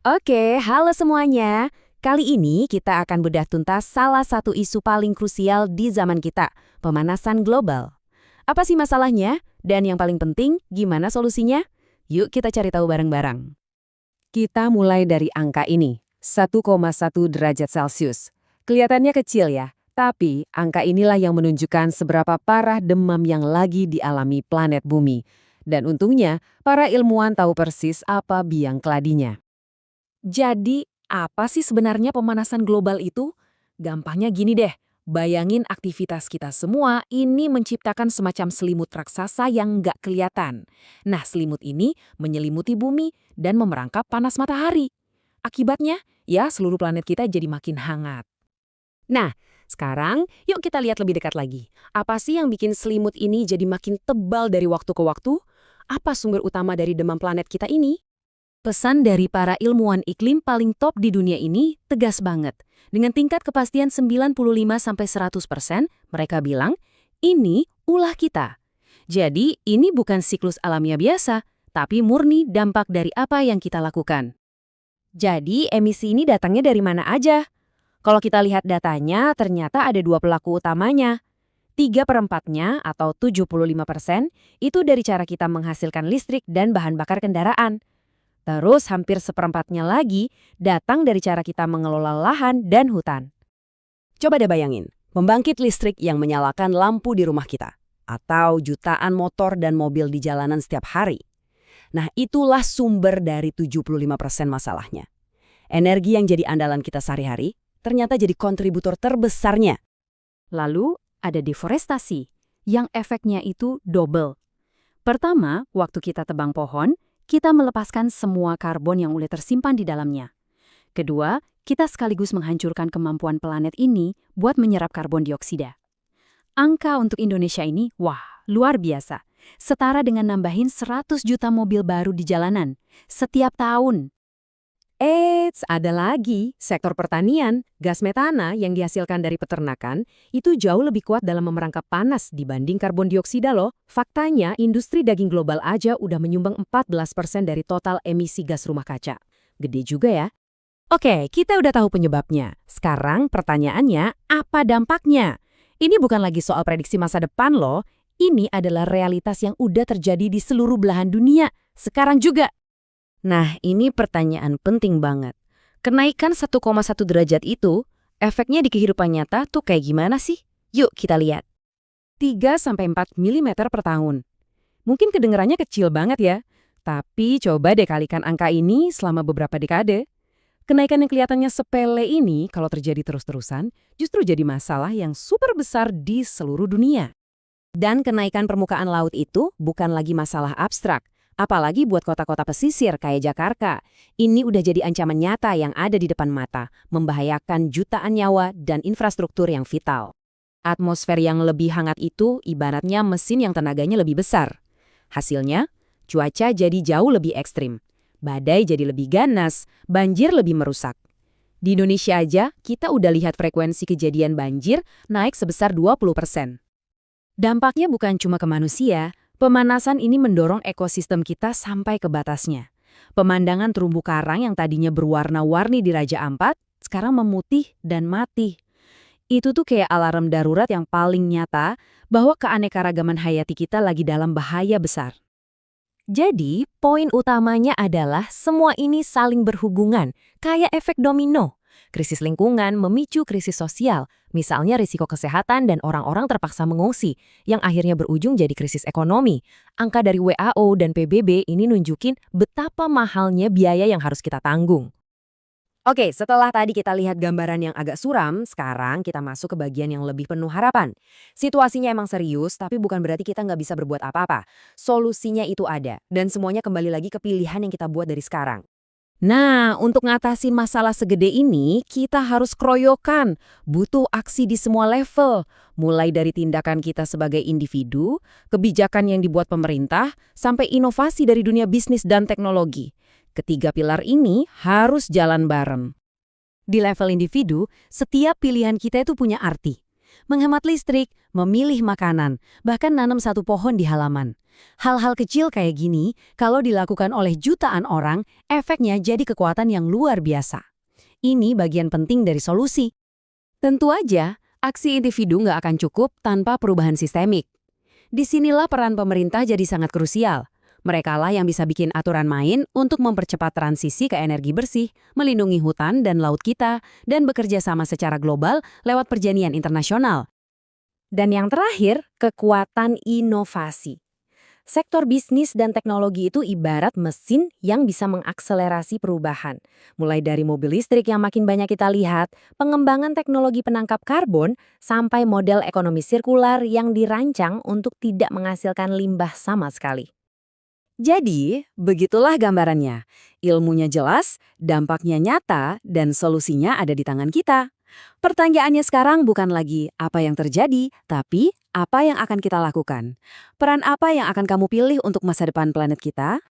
Oke, halo semuanya. Kali ini kita akan bedah tuntas salah satu isu paling krusial di zaman kita, pemanasan global. Apa sih masalahnya? Dan yang paling penting, gimana solusinya? Yuk kita cari tahu bareng-bareng. Kita mulai dari angka ini, 1,1 derajat Celcius. Kelihatannya kecil ya, tapi angka inilah yang menunjukkan seberapa parah demam yang lagi dialami planet bumi. Dan untungnya, para ilmuwan tahu persis apa biang keladinya. Jadi, apa sih sebenarnya pemanasan global itu? Gampangnya gini deh, bayangin aktivitas kita semua ini menciptakan semacam selimut raksasa yang nggak kelihatan. Nah, selimut ini menyelimuti bumi dan memerangkap panas matahari. Akibatnya, ya seluruh planet kita jadi makin hangat. Nah, sekarang yuk kita lihat lebih dekat lagi. Apa sih yang bikin selimut ini jadi makin tebal dari waktu ke waktu? Apa sumber utama dari demam planet kita ini? Pesan dari para ilmuwan iklim paling top di dunia ini tegas banget. Dengan tingkat kepastian 95–100%, mereka bilang, ini ulah kita. Jadi, ini bukan siklus alamiah biasa, tapi murni dampak dari apa yang kita lakukan. Jadi, emisi ini datangnya dari mana aja? Kalau kita lihat datanya, ternyata ada dua pelaku utamanya. 3/4-nya atau 75% itu dari cara kita menghasilkan listrik dan bahan bakar kendaraan. Terus hampir seperempatnya lagi datang dari cara kita mengelola lahan dan hutan. Coba deh bayangin, pembangkit listrik yang menyalakan lampu di rumah kita. Atau jutaan motor dan mobil di jalanan setiap hari. Nah, itulah sumber dari 75% masalahnya. Energi yang jadi andalan kita sehari-hari ternyata jadi kontributor terbesarnya. Lalu ada deforestasi, yang efeknya itu double. Pertama, waktu kita tebang pohon, kita melepaskan semua karbon yang udah tersimpan di dalamnya. Kedua, kita sekaligus menghancurkan kemampuan planet ini buat menyerap karbon dioksida. Angka untuk Indonesia ini, wah, luar biasa. Setara dengan nambahin 100 juta mobil baru di jalanan setiap tahun. Eits, ada lagi, sektor pertanian, gas metana yang dihasilkan dari peternakan, itu jauh lebih kuat dalam memerangkap panas dibanding karbon dioksida loh. Faktanya, industri daging global aja udah menyumbang 14% dari total emisi gas rumah kaca. Gede juga ya. Oke, kita udah tahu penyebabnya. Sekarang pertanyaannya, apa dampaknya? Ini bukan lagi soal prediksi masa depan loh. Ini adalah realitas yang udah terjadi di seluruh belahan dunia. Sekarang juga. Nah, ini pertanyaan penting banget. Kenaikan 1,1 derajat itu, efeknya di kehidupan nyata tuh kayak gimana sih? Yuk kita lihat. 3–4 mm per tahun. Mungkin kedengarannya kecil banget ya, tapi coba deh kalikan angka ini selama beberapa dekade. Kenaikan yang kelihatannya sepele ini kalau terjadi terus-terusan justru jadi masalah yang super besar di seluruh dunia. Dan kenaikan permukaan laut itu bukan lagi masalah abstrak. Apalagi buat kota-kota pesisir kayak Jakarta. Ini udah jadi ancaman nyata yang ada di depan mata, membahayakan jutaan nyawa dan infrastruktur yang vital. Atmosfer yang lebih hangat itu ibaratnya mesin yang tenaganya lebih besar. Hasilnya, cuaca jadi jauh lebih ekstrim. Badai jadi lebih ganas, banjir lebih merusak. Di Indonesia aja, kita udah lihat frekuensi kejadian banjir naik sebesar 20%. Dampaknya bukan cuma ke manusia, pemanasan ini mendorong ekosistem kita sampai ke batasnya. Pemandangan terumbu karang yang tadinya berwarna-warni di Raja Ampat, sekarang memutih dan mati. Itu tuh kayak alarm darurat yang paling nyata bahwa keanekaragaman hayati kita lagi dalam bahaya besar. Jadi, poin utamanya adalah semua ini saling berhubungan, kayak efek domino. Krisis lingkungan memicu krisis sosial, misalnya risiko kesehatan dan orang-orang terpaksa mengungsi, yang akhirnya berujung jadi krisis ekonomi. Angka dari WHO dan PBB ini nunjukin betapa mahalnya biaya yang harus kita tanggung. Oke, setelah tadi kita lihat gambaran yang agak suram, sekarang kita masuk ke bagian yang lebih penuh harapan. Situasinya emang serius, tapi bukan berarti kita nggak bisa berbuat apa-apa. Solusinya itu ada, dan semuanya kembali lagi ke pilihan yang kita buat dari sekarang. Nah, untuk ngatasi masalah segede ini, kita harus keroyokan. Butuh aksi di semua level. Mulai dari tindakan kita sebagai individu, kebijakan yang dibuat pemerintah, sampai inovasi dari dunia bisnis dan teknologi. Ketiga pilar ini harus jalan bareng. Di level individu, setiap pilihan kita itu punya arti. menghemat listrik, memilih makanan, bahkan nanam satu pohon di halaman. Hal-hal kecil kayak gini, kalau dilakukan oleh jutaan orang, efeknya jadi kekuatan yang luar biasa. Ini bagian penting dari solusi. Tentu aja, aksi individu nggak akan cukup tanpa perubahan sistemik. Disinilah peran pemerintah jadi sangat krusial. Merekalah yang bisa bikin aturan main untuk mempercepat transisi ke energi bersih, melindungi hutan dan laut kita, dan bekerja sama secara global lewat perjanjian internasional. Dan yang terakhir, kekuatan inovasi. Sektor bisnis dan teknologi itu ibarat mesin yang bisa mengakselerasi perubahan. Mulai dari mobil listrik yang makin banyak kita lihat, pengembangan teknologi penangkap karbon, sampai model ekonomi sirkular yang dirancang untuk tidak menghasilkan limbah sama sekali. Jadi, begitulah gambarannya. Ilmunya jelas, dampaknya nyata, dan solusinya ada di tangan kita. Pertanyaannya sekarang bukan lagi apa yang terjadi, tapi apa yang akan kita lakukan. Peran apa yang akan kamu pilih untuk masa depan planet kita?